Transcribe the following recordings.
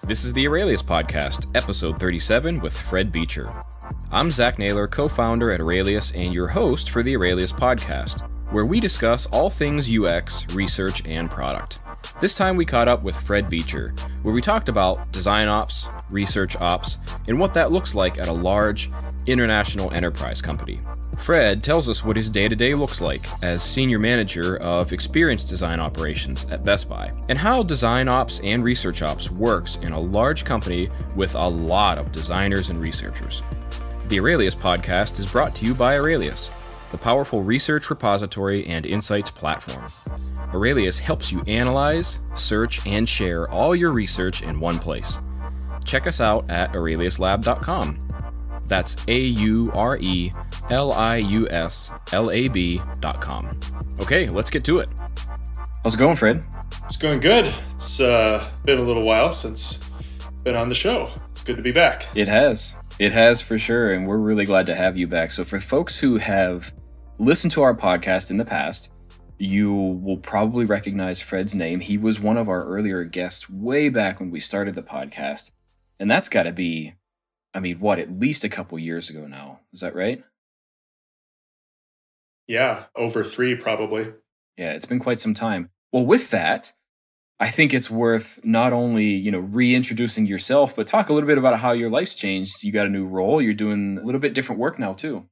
This is the Aurelius Podcast, episode 37 with Fred Beecher. I'm Zach Naylor, co-founder at Aurelius and your host for the Aurelius Podcast, where we discuss all things UX, research, and product. This time we caught up with Fred Beecher, where we talked about design ops, research ops, and what that looks like at a large, international enterprise company. Fred tells us what his day-to-day looks like as senior manager of experience design operations at Best Buy, and how design ops and research ops works in a large company with a lot of designers and researchers. The Aurelius Podcast is brought to you by Aurelius, the powerful research repository and insights platform. Aurelius helps you analyze, search, and share all your research in one place. Check us out at aureliuslab.com. That's AURELIUSLAB.com. Okay, let's get to it. How's it going, Fred? It's going good. It's been a little while since been on the show. It's good to be back. It has. It has for sure, and we're really glad to have you back. So for folks who have listened to our podcast in the past, you will probably recognize Fred's name. He was one of our earlier guests way back when we started the podcast, and that's got to be, at least a couple years ago now. Is that right? Yeah, over 3 probably. Yeah, it's been quite some time. Well, with that, I think it's worth not only, reintroducing yourself, but talk a little bit about how your life's changed. You got a new role. You're doing a little bit different work now, too.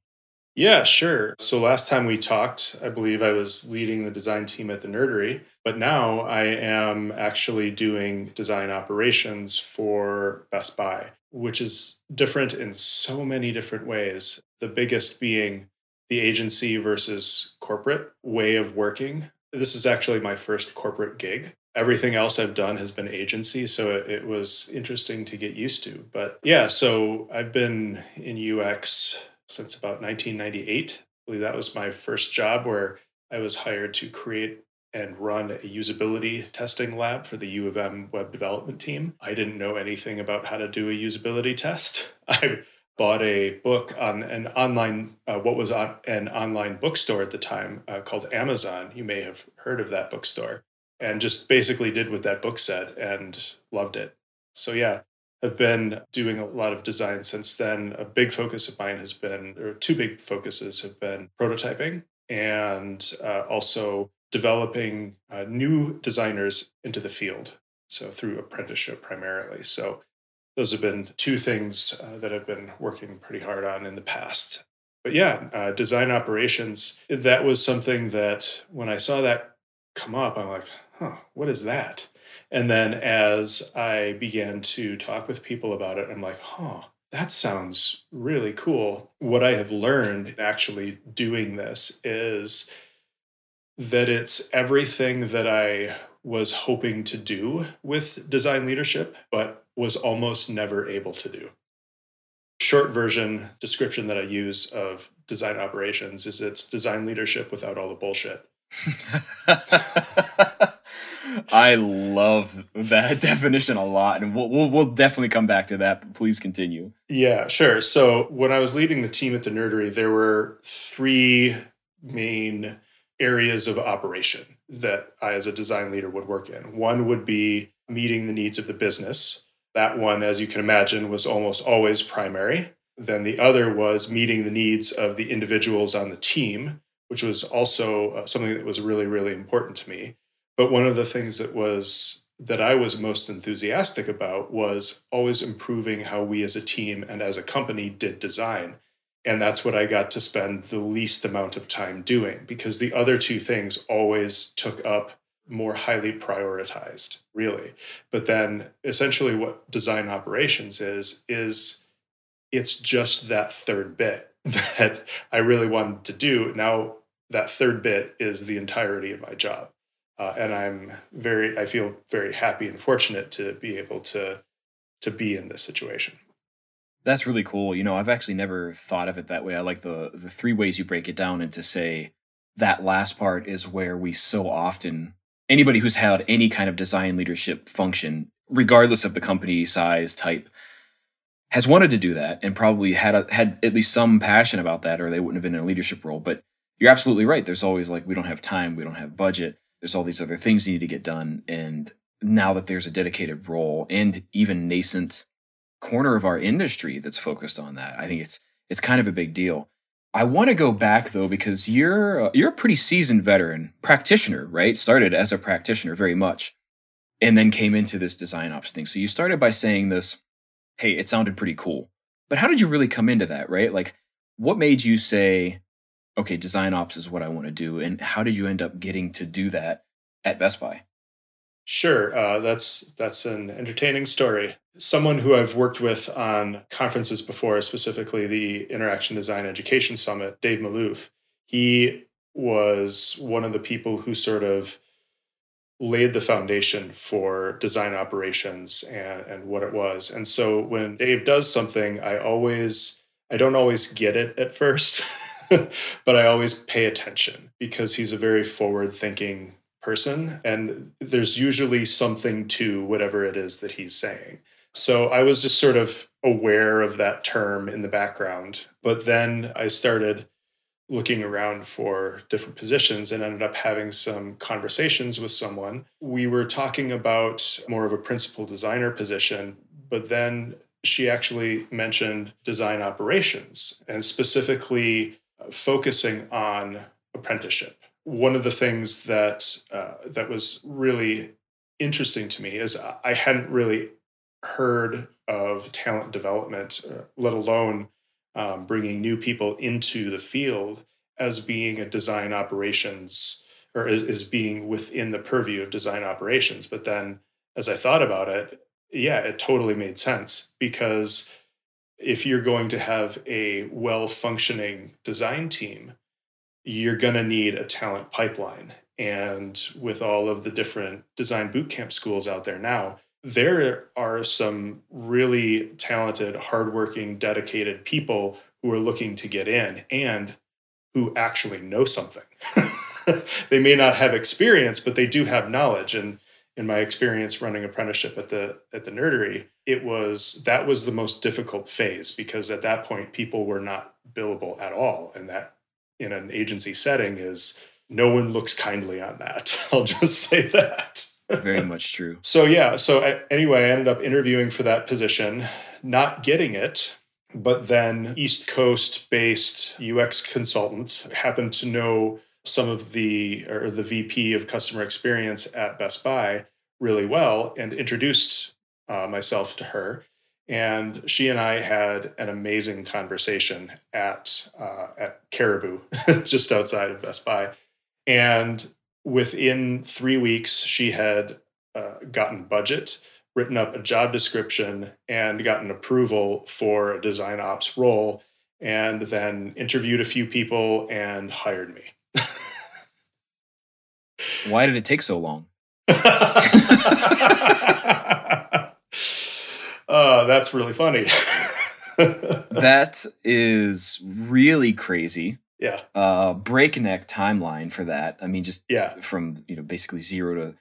Yeah, sure. So last time we talked, I believe I was leading the design team at the Nerdery, but now I am actually doing design operations for Best Buy, which is different in so many different ways. The biggest being the agency versus corporate way of working. This is actually my first corporate gig. Everything else I've done has been agency, so it was interesting to get used to. But yeah, so I've been in UX since about 1998. I believe that was my first job where I was hired to create and run a usability testing lab for the U of M web development team. I didn't know anything about how to do a usability test. I bought a book on an online, what was on an online bookstore at the time called Amazon. You may have heard of that bookstore, and just basically did what that book said and loved it. So yeah, I've been doing a lot of design since then. A big focus of mine has been, or 2 big focuses have been prototyping and also developing new designers into the field. So through apprenticeship primarily. So those have been 2 things that I've been working pretty hard on in the past. But yeah, design operations, that was something that when I saw that come up, I'm like, what is that? And then as I began to talk with people about it, I'm like, that sounds really cool. What I have learned actually doing this is that it's everything that I was hoping to do with design leadership, but was almost never able to do. Short version description that I use of design operations is it's design leadership without all the bullshit. I love that definition a lot, and we'll definitely come back to that, but please continue. Yeah, sure. So when I was leading the team at the Nerdery, there were 3 main areas of operation that I, as a design leader, would work in. One would be meeting the needs of the business. That one, as you can imagine, was almost always primary. Then the other was meeting the needs of the individuals on the team, which was also something that was really, really important to me. But one of the things that I was most enthusiastic about was always improving how we as a team and as a company did design. And that's what I got to spend the least amount of time doing, because the other 2 things always took up more highly prioritized, really. But then essentially what design operations is it's just that 3rd bit that I really wanted to do. Now that 3rd bit is the entirety of my job. And I feel very happy and fortunate to be able to be in this situation. That's really cool. I've actually never thought of it that way. I like the 3 ways you break it down, and to say that last part is where we so often, anybody who's had any kind of design leadership function, regardless of the company size, type, has wanted to do that and probably had at least some passion about that, or they wouldn't have been in a leadership role. But you're absolutely right. There's always we don't have time, we don't have budget. There's all these other things you need to get done. And now that there's a dedicated role and even nascent corner of our industry that's focused on that. I think it's kind of a big deal. I want to go back though, because you're a pretty seasoned veteran practitioner, right? Started as a practitioner very much, and then came into this design ops thing. So you started by saying this, hey, it sounded pretty cool. But how did you really come into that, right? Like, what made you say, okay, design ops is what I want to do? And how did you end up getting to do that at Best Buy? Sure. That's an entertaining story. Someone who I've worked with on conferences before, specifically the Interaction Design Education Summit, Dave Malouf, he was one of the people who sort of laid the foundation for design operations and what it was. And so when Dave does something, I don't always get it at first, but I always pay attention because he's a very forward-thinking person, and there's usually something to whatever it is that he's saying. So I was just sort of aware of that term in the background, but then I started looking around for different positions and ended up having some conversations with someone. We were talking about more of a principal designer position, but then she actually mentioned design operations and specifically focusing on apprenticeship. One of the things that was really interesting to me is I hadn't really heard of talent development, let alone bringing new people into the field as being a design operations or as being within the purview of design operations. But then as I thought about it, yeah, it totally made sense, because if you're going to have a well-functioning design team, you're going to need a talent pipeline. And with all of the different design bootcamp schools out there now, there are some really talented, hardworking, dedicated people who are looking to get in and who actually know something. They may not have experience, but they do have knowledge. And in my experience running apprenticeship at the nerdery, that was the most difficult phase, because at that point, people were not billable at all. And that in an agency setting is no one looks kindly on that. I'll just say that. Very much true. So anyway, I ended up interviewing for that position, not getting it, but then East Coast based UX consultant happened to know some of the VP of customer experience at Best Buy really well and introduced myself to her. And she and I had an amazing conversation at Caribou, just outside of Best Buy. And within 3 weeks, she had gotten budget, written up a job description, and gotten approval for a design ops role, and then interviewed a few people and hired me. Why did it take so long? That's really funny. That is really crazy. Yeah. Breakneck timeline for that. I mean, from basically 0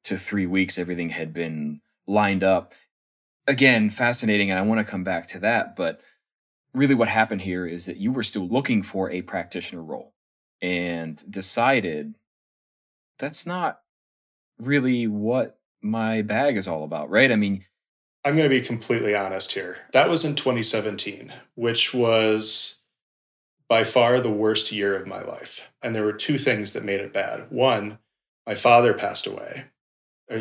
to 3 weeks, everything had been lined up. Again, fascinating, and I want to come back to that. But really, what happened here is that you were still looking for a practitioner role and decided that's not really what my bag is all about, right? I mean, I'm going to be completely honest here. That was in 2017, which was by far the worst year of my life. And there were two things that made it bad. One, my father passed away.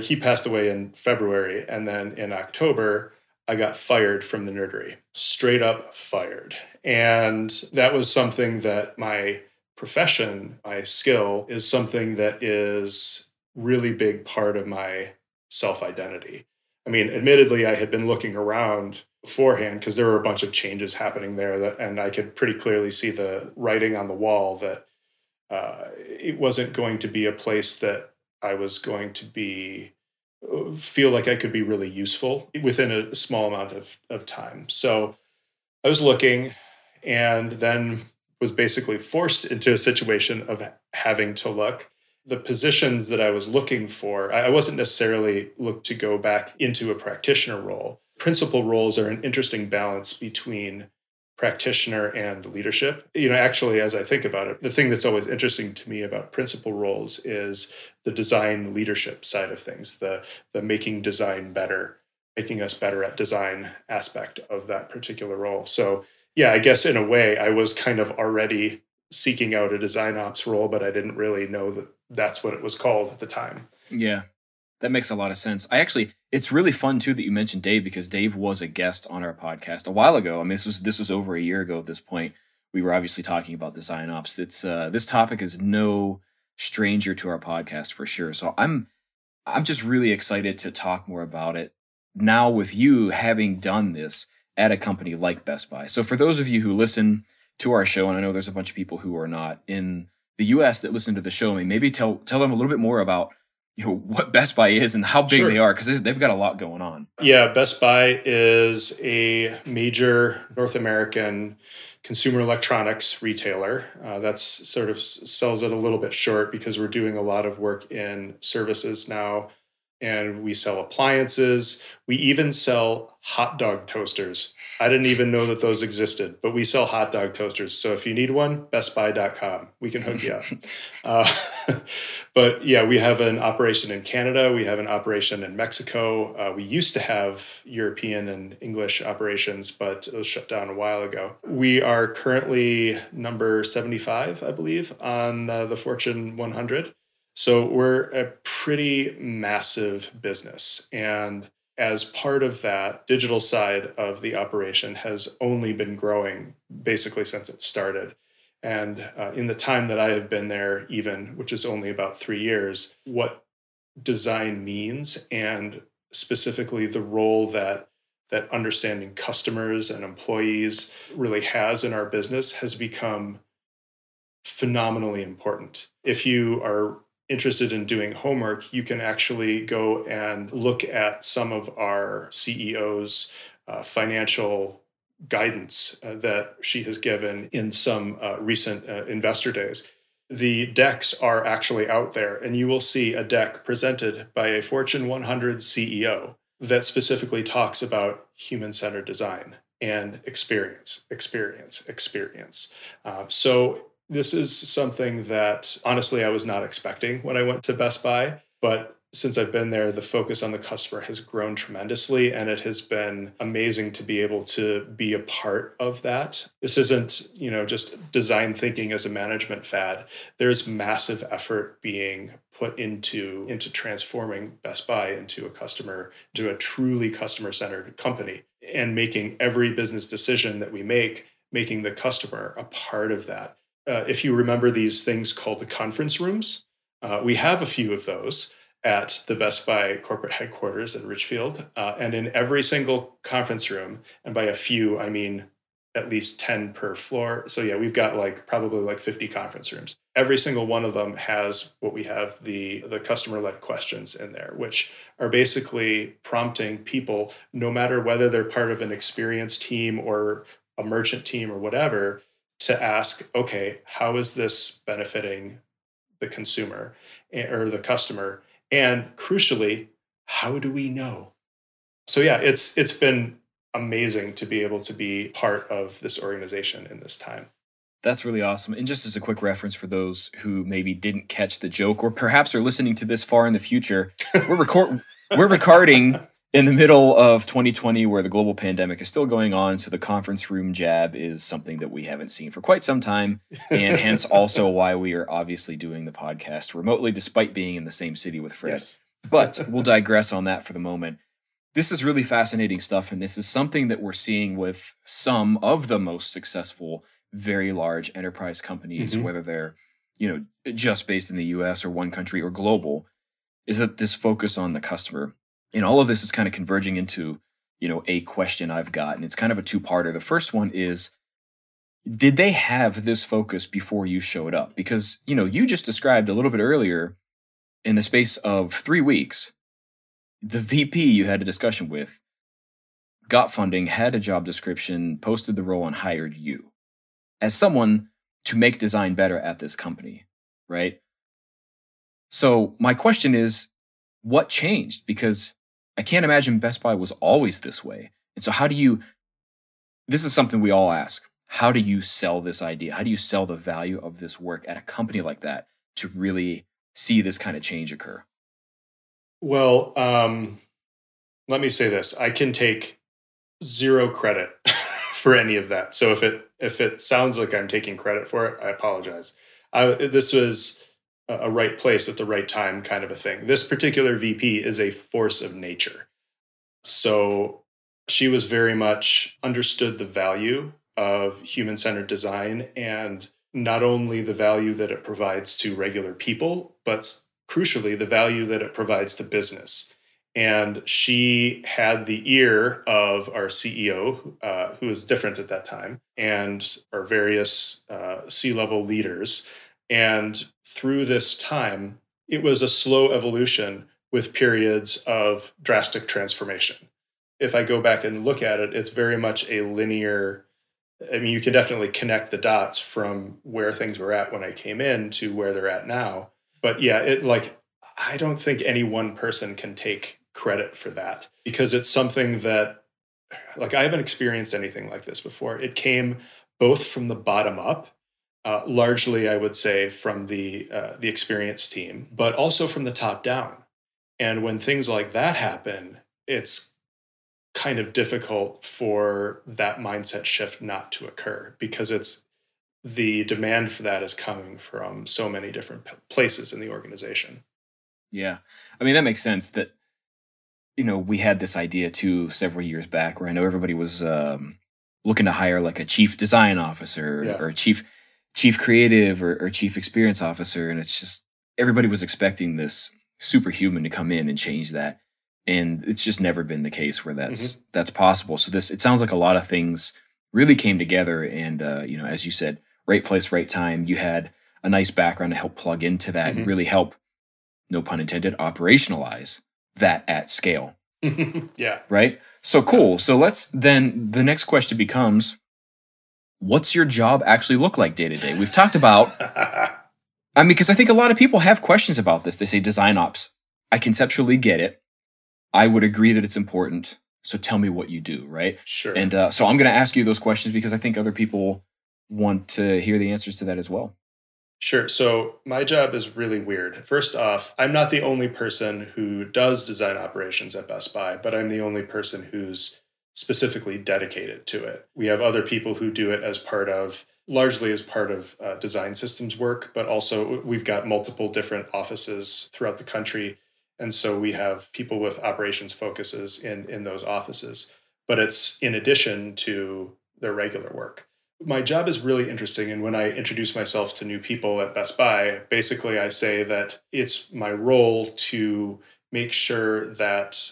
He passed away in February. And then in October, I got fired from the nerdery, straight up fired. And that was something that my profession, my skill, is something that is really big part of my self-identity. I mean, admittedly, I had been looking around beforehand because there were a bunch of changes happening there, and I could pretty clearly see the writing on the wall that it wasn't going to be a place that I was going to feel like I could be really useful within a small amount of time. So I was looking, and then was basically forced into a situation of having to look. The positions that I was looking for, I wasn't necessarily looked to go back into a practitioner role. Principal roles are an interesting balance between practitioner and leadership. Actually, as I think about it, the thing that's always interesting to me about principal roles is the design leadership side of things, the making design better, making us better at design aspect of that particular role. So yeah, I guess in a way I was kind of already seeking out a design ops role, but I didn't really know that that's what it was called at the time. Yeah, that makes a lot of sense. It's really fun too that you mentioned Dave, because Dave was a guest on our podcast a while ago. I mean, this was over a year ago at this point. We were obviously talking about design ops. This topic is no stranger to our podcast for sure. So I'm just really excited to talk more about it now with you having done this at a company like Best Buy. So for those of you who listen to our show, and I know there's a bunch of people who are not in the US that listen to the show, I mean, maybe tell them a little bit more about what Best Buy is and how big they are, because they've got a lot going on. Yeah, Best Buy is a major North American consumer electronics retailer. That's sort of sells it a little bit short because we're doing a lot of work in services now. And we sell appliances. We even sell hot dog toasters. I didn't even know that those existed, but we sell hot dog toasters. So if you need one, bestbuy.com. We can hook you up. But yeah, we have an operation in Canada. We have an operation in Mexico. We used to have European and English operations, but those shut down a while ago. We are currently number 75, I believe, on the Fortune 100. So we're a pretty massive business. And as part of that, digital side of the operation has only been growing basically since it started. And in the time that I have been there, even, which is only about 3 years, what design means, and specifically the role that understanding customers and employees really has in our business has become phenomenally important. If you are interested in doing homework, you can actually go and look at some of our CEO's financial guidance that she has given in some recent investor days. The decks are actually out there, and you will see a deck presented by a Fortune 100 CEO that specifically talks about human-centered design and experience. So this is something that, honestly, I was not expecting when I went to Best Buy. But since I've been there, the focus on the customer has grown tremendously, and it has been amazing to be able to be a part of that. This isn't, just design thinking as a management fad. There's massive effort being put into transforming Best Buy into a truly customer-centered company, and making every business decision that we making the customer a part of that. If you remember these things called the conference rooms, we have a few of those at the Best Buy corporate headquarters in Richfield. And in every single conference room, and by a few, I mean at least 10 per floor. So yeah, we've got probably 50 conference rooms. Every single one of them has what we have the customer-led questions in there, which are basically prompting people, no matter whether they're part of an experience team or a merchant team or whatever, to ask, okay, how is this benefiting the consumer or the customer? And crucially, how do we know? So yeah, it's been amazing to be able to be part of this organization in this time. That's really awesome. And just as a quick reference for those who maybe didn't catch the joke, or perhaps are listening to this far in the future, we're recording in the middle of 2020, where the global pandemic is still going on. So the conference room jab is something that we haven't seen for quite some time. And hence also why we are obviously doing the podcast remotely, despite being in the same city with Fred. Yes. But we'll digress on that for the moment. This is really fascinating stuff. And this is something that we're seeing with some of the most successful, very large enterprise companies, whether they're, just based in the US or one country or global, is that this focus on the customer. And all of this is kind of converging into, a question I've got, and it's kind of a two-parter. The first one is, did they have this focus before you showed up? Because, you just described a little bit earlier, in the space of 3 weeks, the VP you had a discussion with got funding, had a job description, posted the role, and hired you as someone to make design better at this company, right? So my question is, what changed? Because I can't imagine Best Buy was always this way. And so this is something we all ask. how do you sell this idea? How do you sell the value of this work at a company like that to really see this kind of change occur? Well, let me say this. I can take zero credit for any of that. So if it sounds like I'm taking credit for it, I apologize. This was a right place at the right time kind of a thing. This particular VP is a force of nature. So she was very much understood the value of human-centered design, and not only the value that it provides to regular people, but crucially the value that it provides to business. And she had the ear of our CEO, who was different at that time, and our various C-level leaders. And through this time, it was a slow evolution with periods of drastic transformation. If I go back and look at it, it's very much a linear. I mean, you can definitely connect the dots from where things were at when I came in to where they're at now. But yeah, I don't think any one person can take credit for that, because it's something that, like, I haven't experienced anything like this before. It came both from the bottom up, largely, I would say, from the experienced team, but also from the top down. And when things like that happen, it's kind of difficult for that mindset shift not to occur, because the demand for that is coming from so many different places in the organization. Yeah. I mean, that makes sense that, we had this idea too several years back where I know everybody was looking to hire like a chief design officer or a chief creative or chief experience officer. And it's just, everybody was expecting this superhuman to come in and change that. And it's just never been the case where that's possible. So it sounds like a lot of things really came together. And, as you said, right place, right time. You had a nice background to help plug into that and really help, no pun intended, operationalize that at scale. Yeah. Right? So cool. So the next question becomes, what's your job actually look like day to day? We've talked about, because I think a lot of people have questions about this. They say design ops. I conceptually get it. I would agree that it's important. So tell me what you do, right? Sure. And so I'm going to ask you those questions because I think other people want to hear the answers to that as well. Sure. So my job is really weird. First off, I'm not the only person who does design operations at Best Buy, but I'm the only person who's specifically dedicated to it. We have other people who do it largely as part of design systems work, but also we've got multiple different offices throughout the country. And so we have people with operations focuses in those offices, but it's in addition to their regular work. My job is really interesting. And when I introduce myself to new people at Best Buy, basically I say that it's my role to make sure that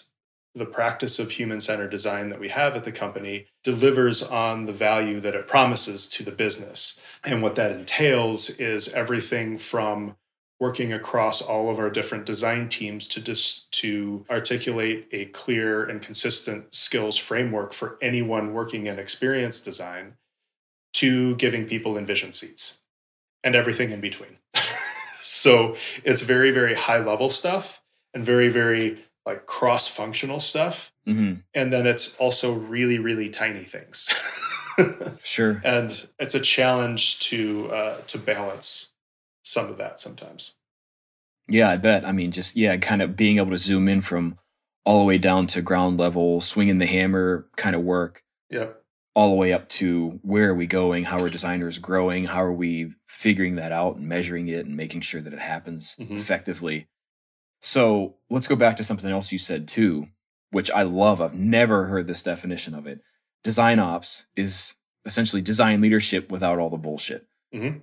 the practice of human-centered design that we have at the company delivers on the value that it promises to the business. And what that entails is everything from working across all of our different design teams to articulate a clear and consistent skills framework for anyone working in experience design, to giving people envision seats and everything in between. So it's very, very high level stuff and very, very like cross-functional stuff. Mm-hmm. And then it's also really, really tiny things. Sure. And it's a challenge to balance some of that sometimes. Yeah, I bet. I mean, just, kind of being able to zoom in from all the way down to ground level, swinging the hammer kind of work. Yep. All the way up to where are we going? How are designers growing? How are we figuring that out and measuring it and making sure that it happens effectively? So let's go back to something else you said too, which I love. I've never heard this definition of it. Design ops is essentially design leadership without all the bullshit. Mm-hmm.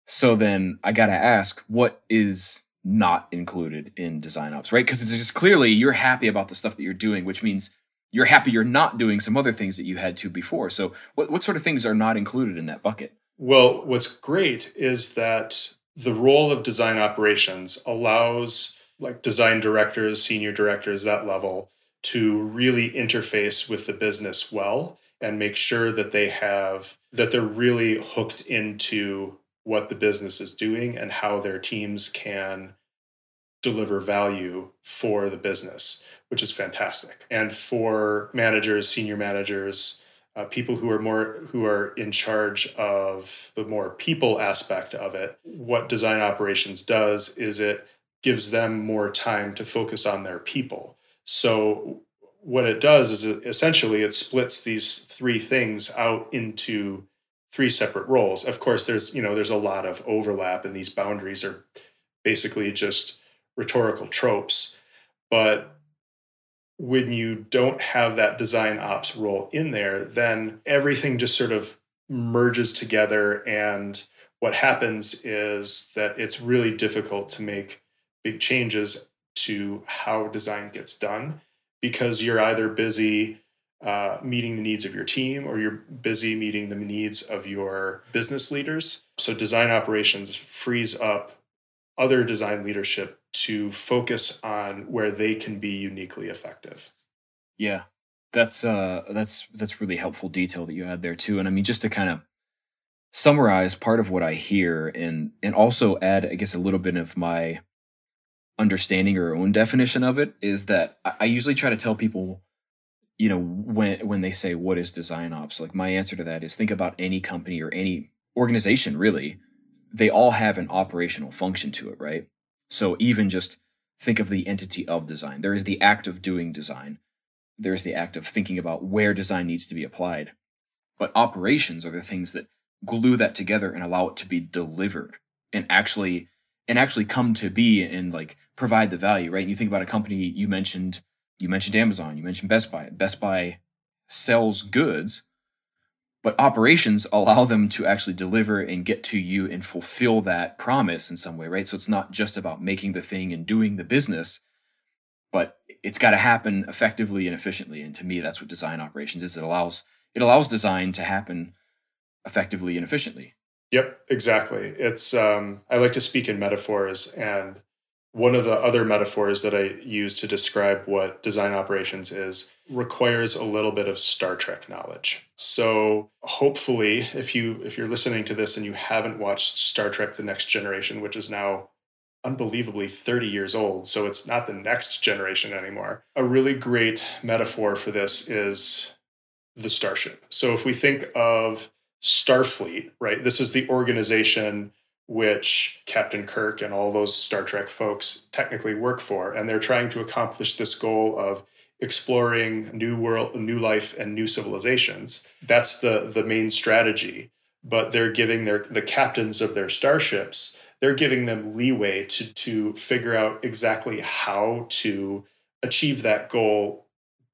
So then I got to ask, what is not included in design ops, right? Because it's just clearly you're happy about the stuff that you're doing, which means you're happy you're not doing some other things that you had to before. So what sort of things are not included in that bucket? Well, what's great is that the role of design operations allows like design directors, senior directors, that level, to really interface with the business well and make sure that they're really hooked into what the business is doing and how their teams can deliver value for the business, which is fantastic. And for managers, senior managers, people who are in charge of the more people aspect of it. What design operations does is it gives them more time to focus on their people. So what it does is essentially it splits these three things out into three separate roles. Of course, there's a lot of overlap, and these boundaries are basically just rhetorical tropes. But when you don't have that design ops role in there, then everything just sort of merges together. And what happens is that it's really difficult to make big changes to how design gets done, because you're either busy meeting the needs of your team, or you're busy meeting the needs of your business leaders. So design operations frees up other design leadership to focus on where they can be uniquely effective. Yeah, that's really helpful detail that you had there too. And I mean, just to kind of summarize part of what I hear, and also add, I guess, a little bit of my understanding or own definition of it, is that I usually try to tell people, when they say, what is design ops? Like, my answer to that is, think about any company or any organization, really. They all have an operational function to it, right? So even just think of the entity of design. There is the act of doing design. There's the act of thinking about where design needs to be applied. But operations are the things that glue that together and allow it to be delivered and actually come to be and like provide the value, right? And you think about a company, you mentioned Amazon, you mentioned Best Buy. Best Buy sells goods, but operations allow them to actually deliver and get to you and fulfill that promise in some way, right? So it's not just about making the thing and doing the business, but it's got to happen effectively and efficiently. And to me, that's what design operations is. It allows design to happen effectively and efficiently. Yep, exactly. It's I like to speak in metaphors, and one of the other metaphors that I use to describe what design operations is requires a little bit of Star Trek knowledge. So hopefully, if you're listening to this and you haven't watched Star Trek: The Next Generation, which is now unbelievably 30 years old, so it's not the next generation anymore, a really great metaphor for this is the starship. So if we think of Starfleet, right, this is the organization which Captain Kirk and all those Star Trek folks technically work for, and they're trying to accomplish this goal of exploring new world, new life, and new civilizations. That's the main strategy. But they're giving the captains of their starships, they're giving them leeway to figure out exactly how to achieve that goal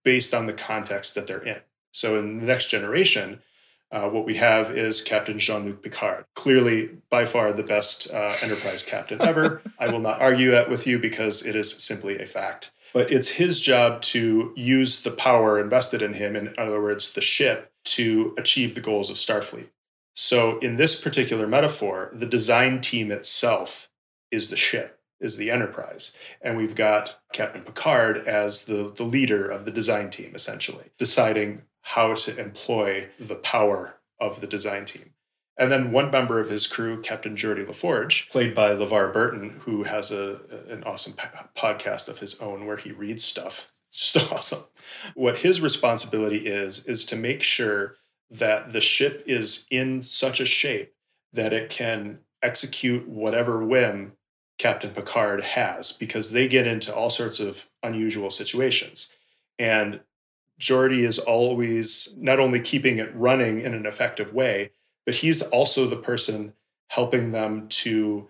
based on the context that they're in. So in the Next Generation, what we have is Captain Jean-Luc Picard, clearly by far the best Enterprise captain ever. I will not argue that with you because it is simply a fact. But it's his job to use the power invested in him, in other words, the ship, to achieve the goals of Starfleet. So in this particular metaphor, the design team itself is the ship, is the Enterprise. And we've got Captain Picard as the leader of the design team, essentially, deciding how to employ the power of the design team. And then one member of his crew, Captain Geordie LaForge, played by LeVar Burton, who has an awesome podcast of his own where he reads stuff. It's just awesome. What his responsibility is to make sure that the ship is in such a shape that it can execute whatever whim Captain Picard has, because they get into all sorts of unusual situations. And Geordie is always not only keeping it running in an effective way, but he's also the person helping them to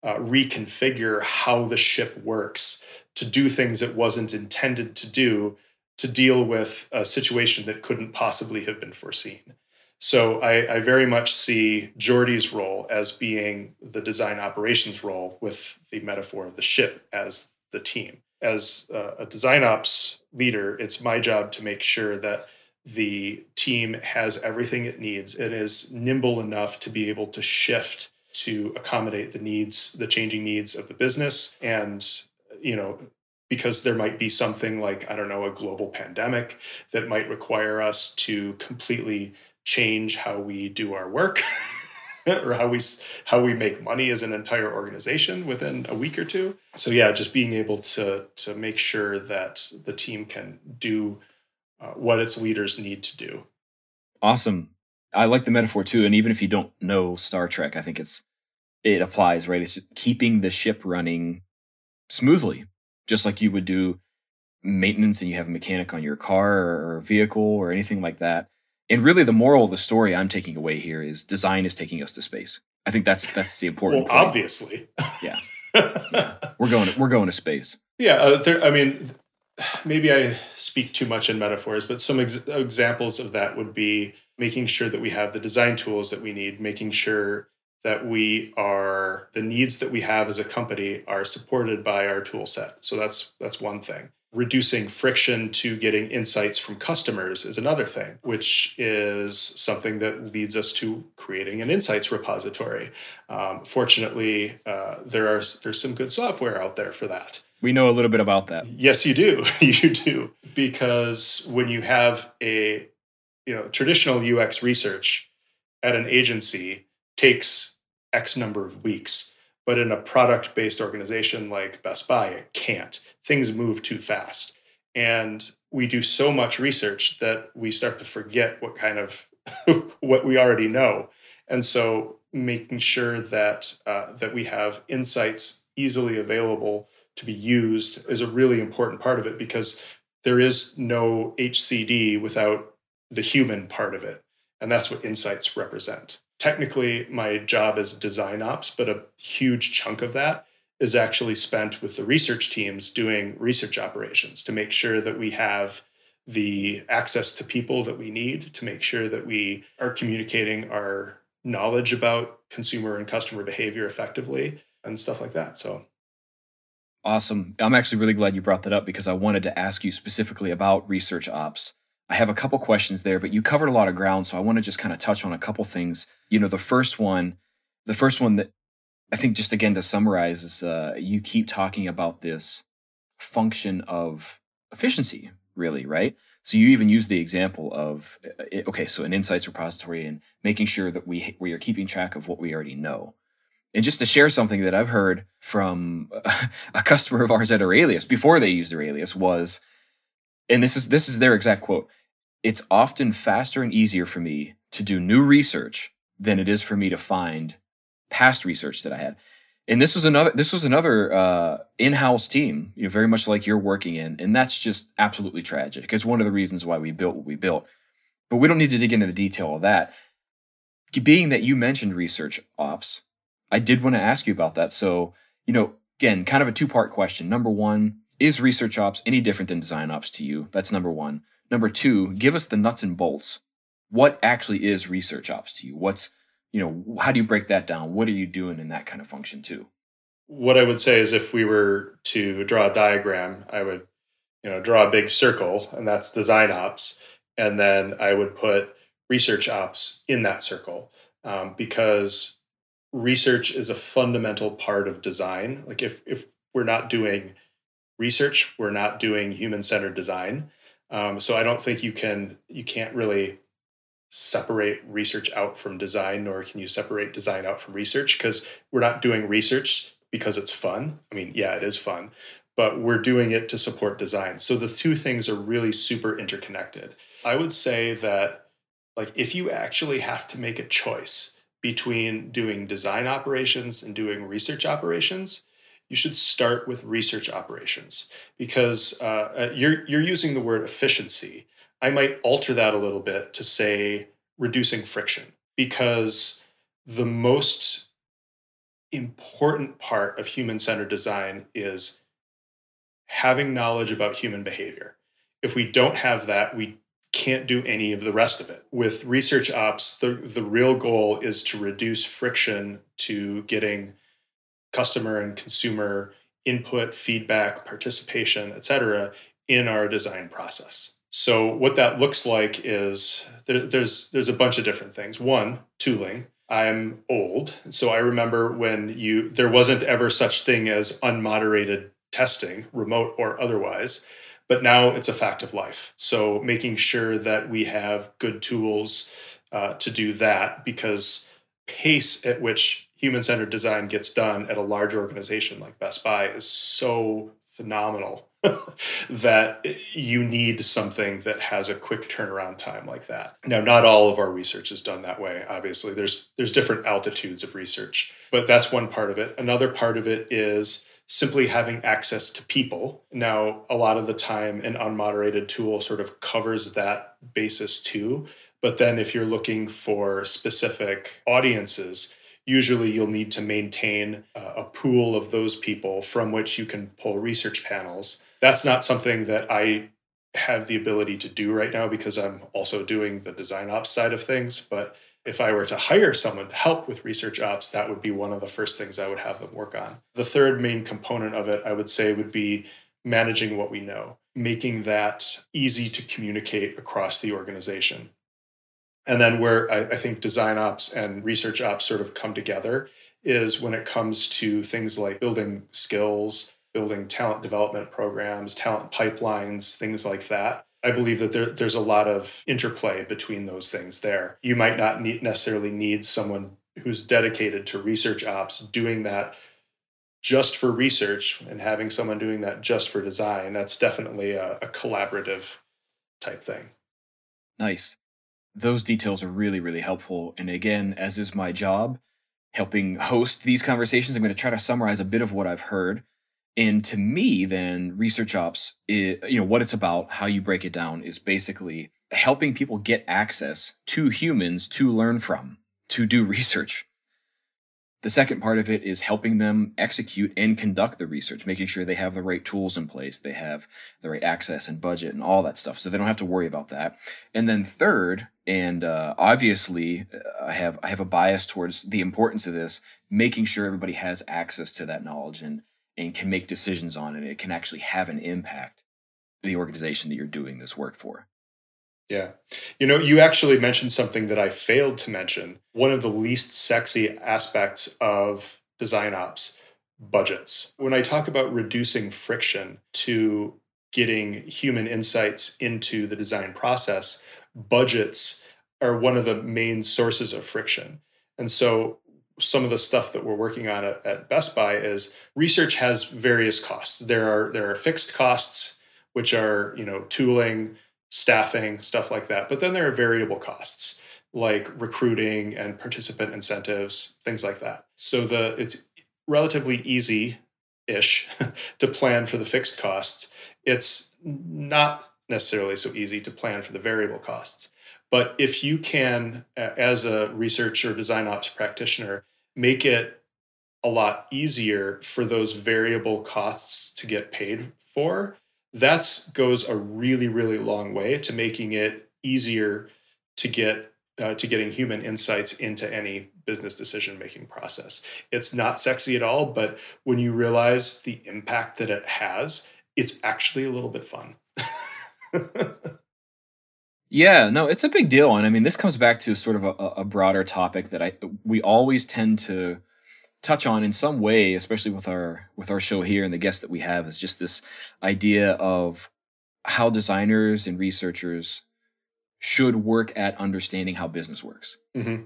reconfigure how the ship works, to do things it wasn't intended to do, to deal with a situation that couldn't possibly have been foreseen. So I very much see Geordie's role as being the design operations role, with the metaphor of the ship as the team. As a design ops leader, it's my job to make sure that the team has everything it needs and is nimble enough to be able to shift to accommodate the changing needs of the business. And, because there might be something like, I don't know, a global pandemic that might require us to completely change how we do our work or how we make money as an entire organization within a week or two. So yeah, just being able to make sure that the team can do what its leaders need to do. Awesome. I like the metaphor too. And even if you don't know Star Trek, I think it applies, right? It's keeping the ship running smoothly, just like you would do maintenance and you have a mechanic on your car or a vehicle or anything like that. And really the moral of the story I'm taking away here is design is taking us to space. I think that's the important Well, point. obviously. Yeah. Yeah. We're going to space. Yeah, maybe I speak too much in metaphors, but some examples of that would be making sure that we have the design tools that we need, making sure that the needs that we have as a company are supported by our tool set. So that's one thing. Reducing friction to getting insights from customers is another thing, which is something that leads us to creating an insights repository. Fortunately, there's some good software out there for that. We know a little bit about that. Yes, you do. You do. Because when you have traditional UX research at an agency takes X number of weeks, but in a product-based organization like Best Buy, it can't. Things move too fast. And we do so much research that we start to forget what we already know. And so making sure that we have insights easily available to be used is a really important part of it, because there is no HCD without the human part of it. And that's what insights represent. Technically, my job is design ops, but a huge chunk of that is actually spent with the research teams doing research operations to make sure that we have the access to people that we need, to make sure that we are communicating our knowledge about consumer and customer behavior effectively and stuff like that. So. Awesome. I'm actually really glad you brought that up, because I wanted to ask you specifically about research ops. I have a couple questions there, but you covered a lot of ground, so I want to just kind of touch on a couple things. The first one that I think, just again to summarize, is you keep talking about this function of efficiency, really, right? So you even use the example of, so an insights repository and making sure that we are keeping track of what we already know. And just to share something that I've heard from a customer of ours at Aurelius before they used Aurelius was, and this is their exact quote: "It's often faster and easier for me to do new research than it is for me to find past research that I had." And this was another in-house team, very much like you're working in, and that's just absolutely tragic. It's one of the reasons why we built what we built. But we don't need to dig into the detail of that. Being that you mentioned research ops, I did want to ask you about that. So, again, kind of a two-part question. Number one, is research ops any different than design ops to you? That's number one. Number two, give us the nuts and bolts. What actually is research ops to you? How do you break that down? What are you doing in that kind of function too? What I would say is, if we were to draw a diagram, I would, draw a big circle, and that's design ops. And then I would put research ops in that circle, because research is a fundamental part of design. Like if we're not doing research, we're not doing human-centered design. So I don't think you can't really separate research out from design, nor can you separate design out from research, because we're not doing research because it's fun. I mean, yeah, it is fun, but we're doing it to support design. So the two things are really super interconnected. I would say that, if you actually have to make a choice between doing design operations and doing research operations, you should start with research operations, because you're using the word efficiency. I might alter that a little bit to say reducing friction, because the most important part of human-centered design is having knowledge about human behavior. If we don't have that, we can't do any of the rest of it. With research ops, the real goal is to reduce friction to getting customer and consumer input, feedback, participation, etc., in our design process. So what that looks like is there's a bunch of different things. One, tooling. I'm old, so I remember when there wasn't ever such thing as unmoderated testing, remote or otherwise. But now it's a fact of life. So making sure that we have good tools to do that, because pace at which human-centered design gets done at a large organization like Best Buy is so phenomenal. that you need something that has a quick turnaround time like that. Now, not all of our research is done that way. Obviously, there's different altitudes of research, but that's one part of it. Another part of it is simply having access to people. Now, a lot of the time, an unmoderated tool sort of covers that basis too. But then if you're looking for specific audiences, usually you'll need to maintain a pool of those people from which you can pull research panels. That's not something that I have the ability to do right now because I'm also doing the design ops side of things. But if I were to hire someone to help with research ops, that would be one of the first things I would have them work on. The third main component of it, I would say, would be managing what we know, making that easy to communicate across the organization. And then where I think design ops and research ops sort of come together is when it comes to things like building skills, building talent development programs, talent pipelines, things like that. I believe that there's a lot of interplay between those things there. You might not necessarily need someone who's dedicated to research ops doing that just for research and having someone doing that just for design. That's definitely a collaborative type thing. Nice. Those details are really, really helpful. And again, as is my job, helping host these conversations, I'm going to try to summarize a bit of what I've heard. And to me, then, research ops, what it's about, how you break it down, is basically helping people get access to humans to learn from, to do research. The second part of it is helping them execute and conduct the research, making sure they have the right tools in place, they have the right access and budget and all that stuff, so they don't have to worry about that. And then third, and obviously I have a bias towards the importance of this, making sure everybody has access to that knowledge and can make decisions on it. It can actually have an impact on the organization that you're doing this work for. Yeah. You actually mentioned something that I failed to mention. One of the least sexy aspects of design ops, budgets. When I talk about reducing friction to getting human insights into the design process, budgets are one of the main sources of friction. And so some of the stuff that we're working on at Best Buy is research has various costs. There are fixed costs, which are, tooling, staffing, stuff like that. But then there are variable costs like recruiting and participant incentives, things like that. So it's relatively easy-ish to plan for the fixed costs. It's not necessarily so easy to plan for the variable costs. But if you can, as a research or design ops practitioner, make it a lot easier for those variable costs to get paid for, that goes a really, really long way to making it easier to getting human insights into any business decision-making process. It's not sexy at all, but when you realize the impact that it has, it's actually a little bit fun. Yeah, no, it's a big deal. And I mean, this comes back to sort of a broader topic that we always tend to touch on in some way, especially with our show here and the guests that we have, is just this idea of how designers and researchers should work at understanding how business works. Mm-hmm.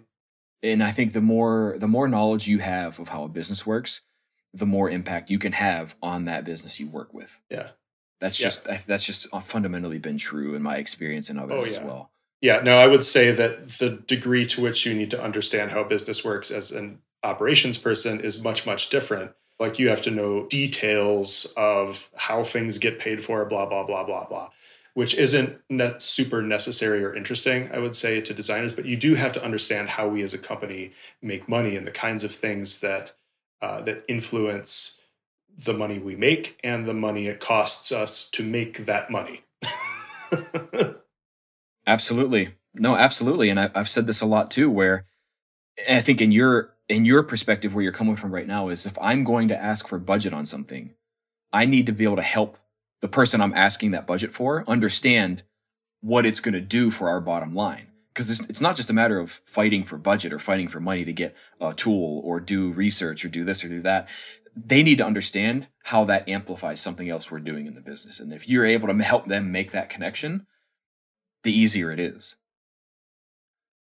And I think the more knowledge you have of how a business works, the more impact you can have on that business you work with. Yeah. That's just fundamentally been true in my experience and others as well. Yeah, no, I would say that the degree to which you need to understand how business works as an operations person is much, much different. Like you have to know details of how things get paid for, blah, blah, blah, blah, blah, which isn't super necessary or interesting, I would say, to designers. But you do have to understand how we as a company make money and the kinds of things that influence the money we make and the money it costs us to make that money. Absolutely. No, absolutely. And I've said this a lot too, where I think in your perspective, where you're coming from right now, is if I'm going to ask for budget on something, I need to be able to help the person I'm asking that budget for understand what it's going to do for our bottom line. Because it's not just a matter of fighting for budget or fighting for money to get a tool or do research or do this or do that. They need to understand how that amplifies something else we're doing in the business. And if you're able to help them make that connection, the easier it is.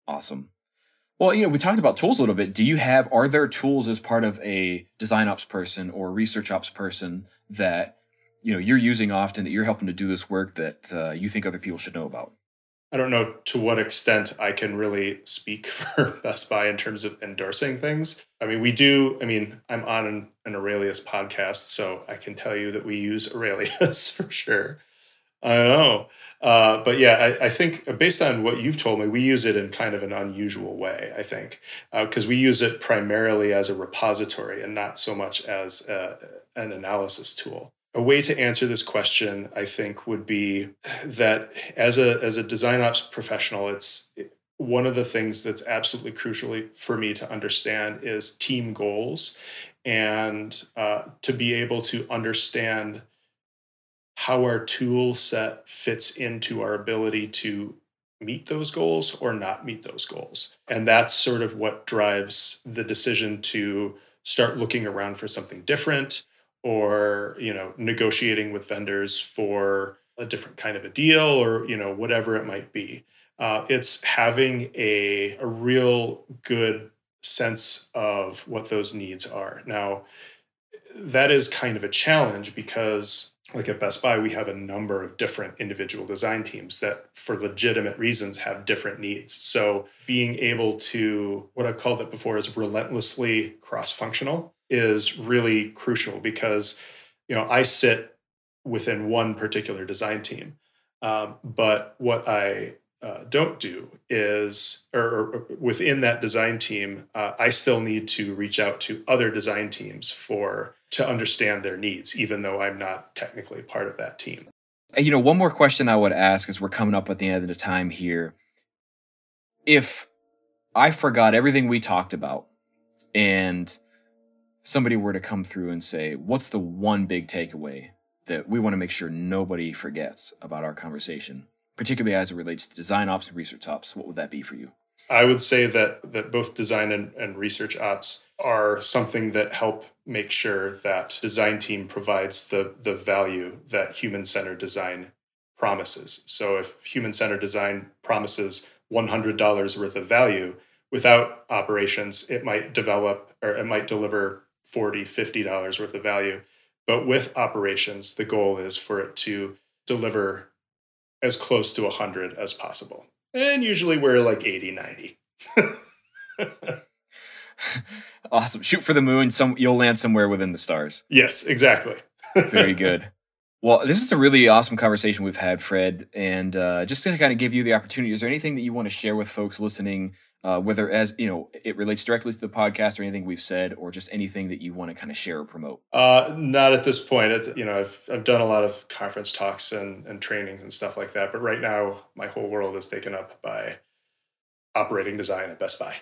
Awesome. Well, we talked about tools a little bit. Are there tools as part of a design ops person or research ops person that you're using often, that you're helping to do this work that you think other people should know about? I don't know to what extent I can really speak for Best Buy in terms of endorsing things. I'm on an Aurelius podcast, so I can tell you that we use Aurelius for sure. I don't know. But yeah, I think based on what you've told me, we use it in kind of an unusual way, I think, because we use it primarily as a repository and not so much as an analysis tool. A way to answer this question, I think, would be that as a design ops professional, one of the things that's absolutely crucial for me to understand is team goals, and to be able to understand how our tool set fits into our ability to meet those goals or not meet those goals. And that's sort of what drives the decision to start looking around for something different, or negotiating with vendors for a different kind of a deal, or whatever it might be. It's having a real good sense of what those needs are. Now, that is kind of a challenge because, like at Best Buy, we have a number of different individual design teams that, for legitimate reasons, have different needs. So being able to, what I've called it before, is relentlessly cross-functional, is really crucial, because I sit within one particular design team, but what I don't do is, or within that design team, I still need to reach out to other design teams to understand their needs, even though I'm not technically part of that team. One more question I would ask, as we're coming up at the end of the time here. If I forgot everything we talked about and somebody were to come through and say, what's the one big takeaway that we want to make sure nobody forgets about our conversation, particularly as it relates to design ops and research ops, what would that be for you? I would say that both design and research ops are something that help make sure that design team provides the value that human-centered design promises. So if human-centered design promises $100 worth of value, without operations, it might deliver $40, $50 worth of value. But with operations, the goal is for it to deliver as close to 100 as possible. And usually we're like 80, 90. Awesome. Shoot for the moon. You'll land somewhere within the stars. Yes, exactly. Very good. Well, this is a really awesome conversation we've had, Fred. And just to kind of give you the opportunity, is there anything that you want to share with folks listening, whether it relates directly to the podcast or anything we've said, or just anything that you want to kind of share or promote? Not at this point. I've done a lot of conference talks and trainings and stuff like that. But right now, my whole world is taken up by operating design at Best Buy.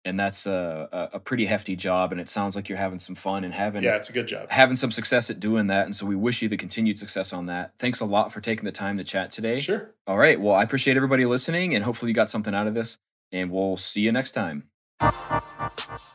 And that's a pretty hefty job, and it sounds like you're having some fun and it's a good job. Having some success at doing that, and so we wish you the continued success on that. Thanks a lot for taking the time to chat today. Sure. All right, well, I appreciate everybody listening, and hopefully you got something out of this, and we'll see you next time.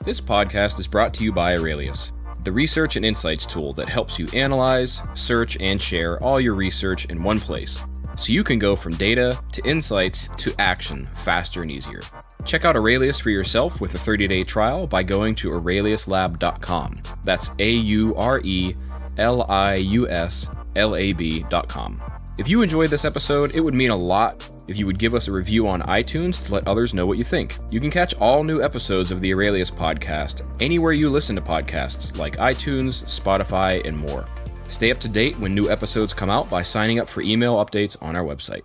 This podcast is brought to you by Aurelius, the research and insights tool that helps you analyze, search, and share all your research in one place, so you can go from data to insights to action faster and easier. Check out Aurelius for yourself with a 30-day trial by going to aureliuslab.com. That's AURELIUSLAB.com. If you enjoyed this episode, it would mean a lot if you would give us a review on iTunes to let others know what you think. You can catch all new episodes of the Aurelius podcast anywhere you listen to podcasts, like iTunes, Spotify, and more. Stay up to date when new episodes come out by signing up for email updates on our website.